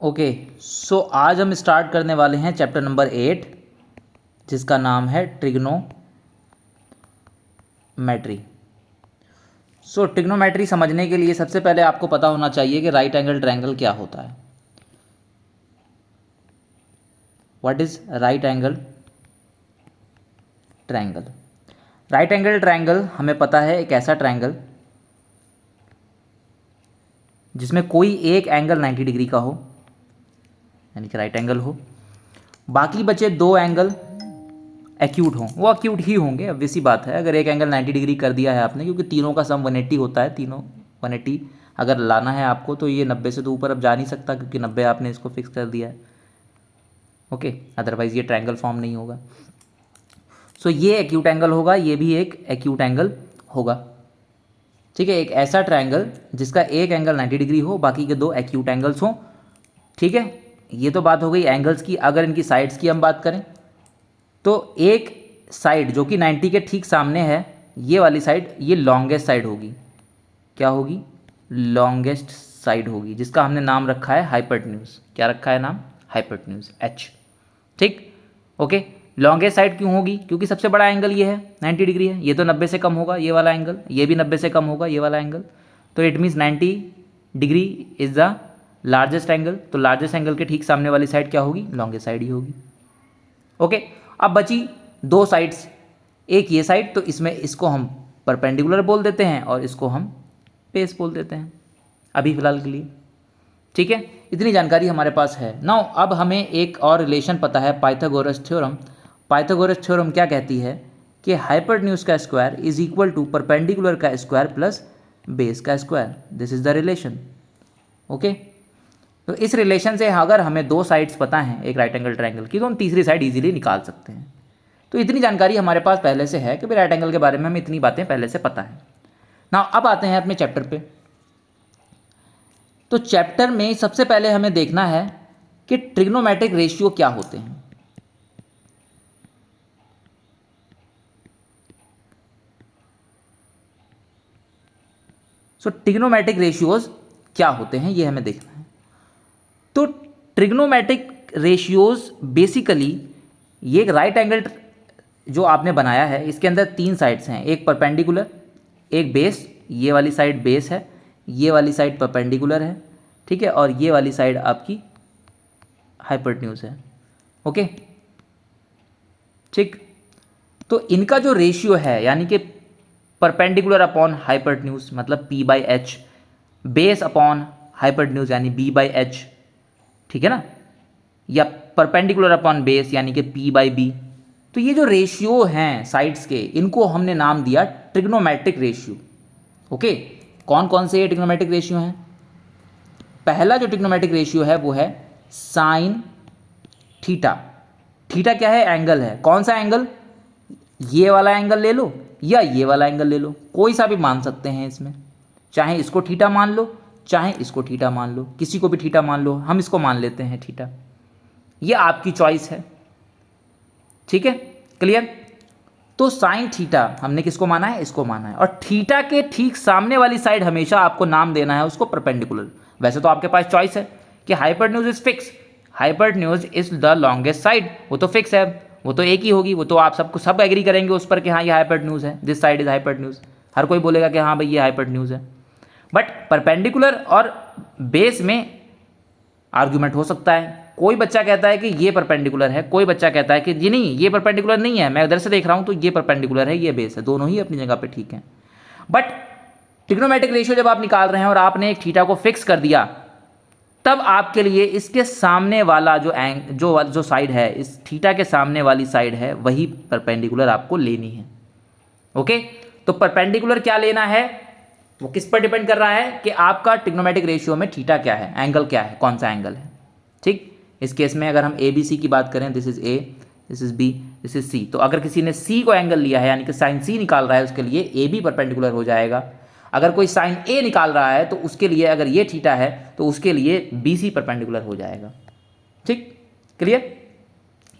Okay, सो आज हम start करने वाले हैं चैप्टर नंबर 8 जिसका नाम है ट्रिग्नोमेट्री। सो ट्रिग्नोमेट्री समझने के लिए सबसे पहले आपको पता होना चाहिए कि राइट एंगल ट्रायंगल क्या होता है। What is right angle triangle? Right angle triangle हमें पता है एक ऐसा ट्रायंगल जिसमें कोई एक एंगल 90 डिग्री का हो, यानी कि राइट एंगल हो, बाकी बचे दो एंगल एक्यूट हों। वो एक्यूट ही होंगे, अब वैसी बात है। अगर एक एंगल 90 डिग्री कर दिया है आपने, क्योंकि तीनों का सम 180 होता है, तीनों 180 अगर लाना है आपको, तो ये 90 से तो ऊपर अब जा नहीं सकता, क्योंकि 90 आपने इसको फिक्स कर दिया है। ओके, अदरवाइज ये ट्रायंगल फॉर्म नहीं होगा। सो ये एक्यूट एंगल होगा, ये भी एक एक्यूट एंगल होगा। ठीक है, एक ऐसा ट्रायंगल जिसका एक एंगल 90 डिग्री हो, बाकी के दो एक्यूट एंगल्स हों। ठीक है, ये तो बात हो गई एंगल्स की। अगर इनकी साइड्स की हम बात करें तो एक साइड जो कि 90 के ठीक सामने है, ये वाली साइड, ये लॉन्गेस्ट साइड होगी। क्या होगी? लॉन्गेस्ट साइड होगी, जिसका हमने नाम रखा है हाइपोटेन्यूज। क्या रखा है नाम? Hypotenuse, H. ठीक, ओके। लॉन्गेस्ट साइड क्यों होगी? क्योंकि सबसे बड़ा एंगल ये है, 90 डिग्री है। ये तो 90 से कम होगा ये वाला एंगल, ये भी 90 से कम होगा ये वाला एंगल। तो it means 90 degree is the largest angle. तो लार्जेस्ट एंगल के ठीक सामने वाली साइड क्या होगी? लॉन्गेस्ट साइड ही होगी। ओके, अब बची दो साइड्स, एक ये साइड, तो इसमें इसको हम परपेंडिकुलर बोल देते हैं और इसको हम बेस बोल देते हैं अभी फ़िलहाल के लिए। ठीक है, इतनी जानकारी हमारे पास है। नाउ अब हमें एक और रिलेशन पता है, पाइथागोरस थ्योरम। पाइथागोरस थ्योरम क्या कहती है कि हाइपोटेन्यूज का square is equal to perpendicular का स्क्वायर प्लस बेस का square. This is the relation. Okay, तो इस रिलेशन से अगर हमें दो साइड्स पता हैं एक राइट एंगल ट्रायंगल की, तो हम तीसरी साइड इजीली निकाल सकते हैं। तो इतनी जानकारी हमारे पास पहले से है कि भाई राइट एंगल के बारे में हमें इतनी बातें पहले से पता है ना। अब आते हैं अपने चैप्टर पे। तो चैप्टर में सबसे पहले हमें देखना है कि ट्रिग्नोमेट्रिक रेशियो क्या होते हैं। सो ट्रिग्नोमेट्रिक रेशियोज क्या होते हैं ये हमें देखना है। तो ट्रिग्नोमेट्रिक रेशियोज बेसिकली ये एक राइट एंगल जो आपने बनाया है, इसके अंदर तीन साइड्स हैं, एक परपेंडिकुलर, एक बेस। ये वाली साइड बेस है, ये वाली साइड परपेंडिकुलर है, ठीक है, और ये वाली साइड आपकी हाइपोटेन्यूज है। ओके, ठीक। तो इनका जो रेशियो है, यानी कि परपेंडिकुलर अपॉन हाइपोटेन्यूज मतलब P by H, base upon hypotenuse यानी B बाई एच, ठीक है ना, या परपेंडिकुलर अपॉन बेस यानी कि P बाई बी। तो ये जो रेशियो हैं साइड्स के, इनको हमने नाम दिया ट्रिग्नोमेट्रिक रेशियो। ओके, कौन कौन से ये ट्रिग्नोमेट्रिक रेशियो हैं? पहला जो ट्रिग्नोमेट्रिक रेशियो है वो है साइन थीटा। थीटा क्या है? एंगल है। कौन सा एंगल? ये वाला एंगल ले लो या ये वाला एंगल ले लो, कोई सा भी मान सकते हैं इसमें। चाहे इसको थीटा मान लो, चाहे इसको थीटा मान लो, किसी को भी थीटा मान लो, हम इसको मान लेते हैं थीटा। ये आपकी चॉइस है। ठीक है, क्लियर? तो साइन थीटा हमने किसको माना है? इसको माना है। और थीटा के ठीक सामने वाली साइड हमेशा आपको नाम देना है उसको परपेंडिकुलर। वैसे तो आपके पास चॉइस है कि hypotenuse is fix, hypotenuse is the longest side, वो तो फिक्स है, वो तो एक ही होगी, वो तो आप सबको सब एग्री करेंगे उस पर कि हाँ ये हाइपोटेन्यूज है, दिस साइड इज हाइपोटेन्यूज। हर कोई बोलेगा कि हाँ भाई ये हाइपोटेन्यूज है। बट परपेंडिकुलर और बेस में आर्ग्यूमेंट हो सकता है। कोई बच्चा कहता है कि ये परपेंडिकुलर है, कोई बच्चा कहता है कि जी नहीं ये परपेंडिकुलर नहीं है, मैं उधर से देख रहा हूँ तो ये परपेंडिकुलर है, ये बेस है। दोनों ही अपनी जगह पे ठीक हैं। बट ट्रिग्नोमेट्रिक रेशियो जब आप निकाल रहे हैं और आपने एक थीटा को फिक्स कर दिया, तब आपके लिए इसके सामने वाला जो साइड है, इस थीटा के सामने वाली साइड है, वही परपेंडिकुलर आपको लेनी है। ओके, तो परपेंडिकुलर क्या लेना है वो किस पर डिपेंड कर रहा है कि आपका ट्रिग्नोमेट्रिक रेशियो में थीटा क्या है, एंगल क्या है, कौन सा एंगल है। ठीक, इस केस में अगर हम ए बी सी की बात करें, this is A, this is B, this is C, तो अगर किसी ने सी को एंगल लिया है यानी कि साइन सी निकाल रहा है, उसके लिए ए बी परपेंडिकुलर हो जाएगा। अगर कोई साइन ए निकाल रहा है तो उसके लिए, अगर ये थीटा है तो उसके लिए बी सी परपेंडिकुलर हो जाएगा। ठीक, क्लियर?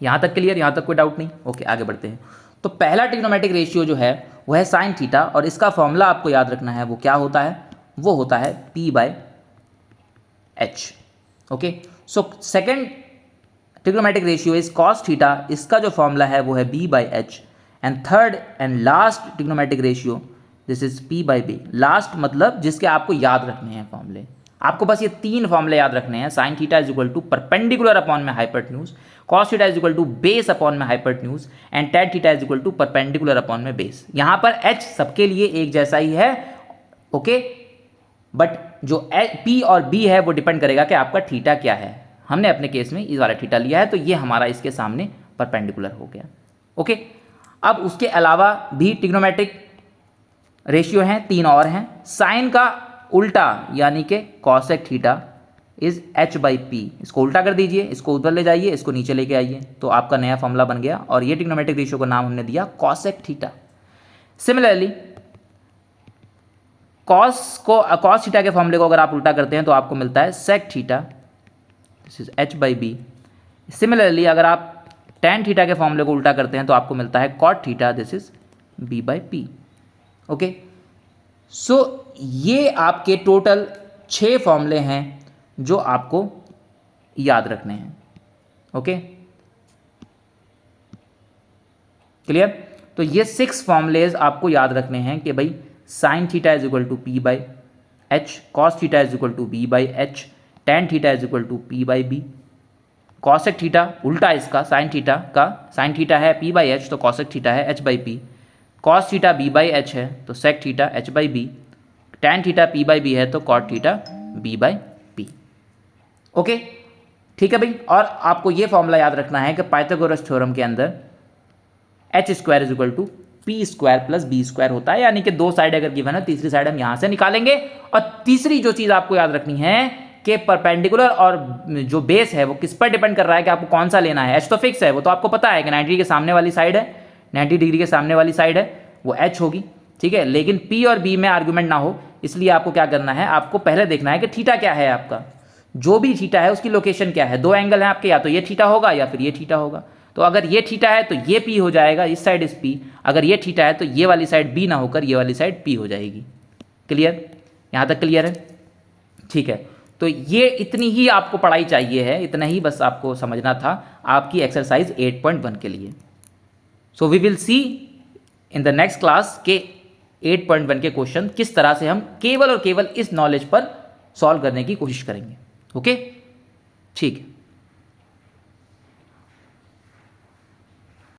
यहाँ तक क्लियर? यहाँ तक कोई डाउट नहीं? ओके, आगे बढ़ते हैं। तो पहला ट्रिग्नोमेट्रिक रेशियो जो है वो है साइन थीटा, और इसका फॉर्मूला आपको याद रखना है। वो क्या होता है? वो होता है P by H. Okay, so second trigonometric ratio is cos theta, इसका जो फॉर्मूला है वो है b by H. And third and last trigonometric ratio this is p by B. Last मतलब जिसके आपको याद रखने हैं फॉर्मूले, आपको बस ये 3 फॉर्मूले याद रखने हैं। Sine theta is equal to perpendicular upon में hypotenuse, cos theta is equal to base upon में hypotenuse, and tan theta is equal to perpendicular upon में बेस। यहाँ पर h सबके लिए एक जैसा ही है, ओके, बट जो p और b है वो डिपेंड करेगा कि आपका थीटा क्या है। हमने अपने केस में इस वाला थीटा लिया है, तो ये हमारा इसके सामने परपेंडिकुलर हो गया, ओके। अब उसके अलावा भी ट्रिग्नोमेट्रिक रेशियो हैं, 3 और हैं। साइन का उल्टा यानी कि cosec theta is h by P, इसको उल्टा कर दीजिए, इसको उधर ले जाइए, इसको नीचे लेके आइए, तो आपका नया फॉर्मूला बन गया, और ये ट्रिग्नोमेट्रिक रेशियो का नाम हमने दिया cosec theta. Similarly cos theta के फॉर्मूले को अगर आप उल्टा करते हैं तो आपको मिलता है sec theta, this is h by B. Similarly अगर आप टेन थीटा के फॉर्मूले को उल्टा करते हैं तो आपको मिलता है cot theta, this is b by p, okay. So ये आपके टोटल 6 फॉर्मूले हैं जो आपको याद रखने हैं, ओके, क्लियर। तो ये 6 फॉर्मूलेज आपको याद रखने हैं कि भाई sine theta is equal to P by H, cos theta is equal to B by H, tan theta is equal to P by B, cosec theta उल्टा इसका साइन थीटा का, साइन थीटा है पी बाई एच तो cosec theta है H by P, cos theta B by H है तो sec theta H by B, tan theta P by B है तो cot theta B by p, okay, ठीक है भाई। और आपको ये फॉर्मूला याद रखना है कि पाइथागोरस थ्योरम के अंदर H square is equal to P square plus B square होता है, यानी कि 2 साइड अगर गिवन है तीसरी साइड हम यहाँ से निकालेंगे। और तीसरी जो चीज़ आपको याद रखनी है कि परपेंडिकुलर और जो बेस है वो किस पर डिपेंड कर रहा है कि आपको कौन सा लेना है। एच तो फिक्स है, वो तो आपको पता है कि 90 के सामने वाली साइड है, 90 डिग्री के सामने वाली साइड है वो एच होगी, ठीक है। लेकिन पी और बी में आर्गूमेंट ना हो, इसलिए आपको क्या करना है, आपको पहले देखना है कि थीटा क्या है आपका, जो भी थीटा है उसकी लोकेशन क्या है। 2 एंगल हैं आपके, या तो ये थीटा होगा या फिर ये थीटा होगा। तो अगर ये थीटा है तो ये पी हो जाएगा, इस साइड इस पी। अगर ये थीटा है तो ये वाली साइड बी ना होकर ये वाली साइड पी हो जाएगी। क्लियर, यहाँ तक क्लियर है, ठीक है। तो ये इतनी ही आपको पढ़ाई चाहिए है, इतना ही बस आपको समझना था आपकी एक्सरसाइज 8.1 के लिए। So we will see in the next class के 8.1 के क्वेश्चन किस तरह से हम केवल और केवल इस नॉलेज पर सॉल्व करने की कोशिश करेंगे, ओके, ठीक है।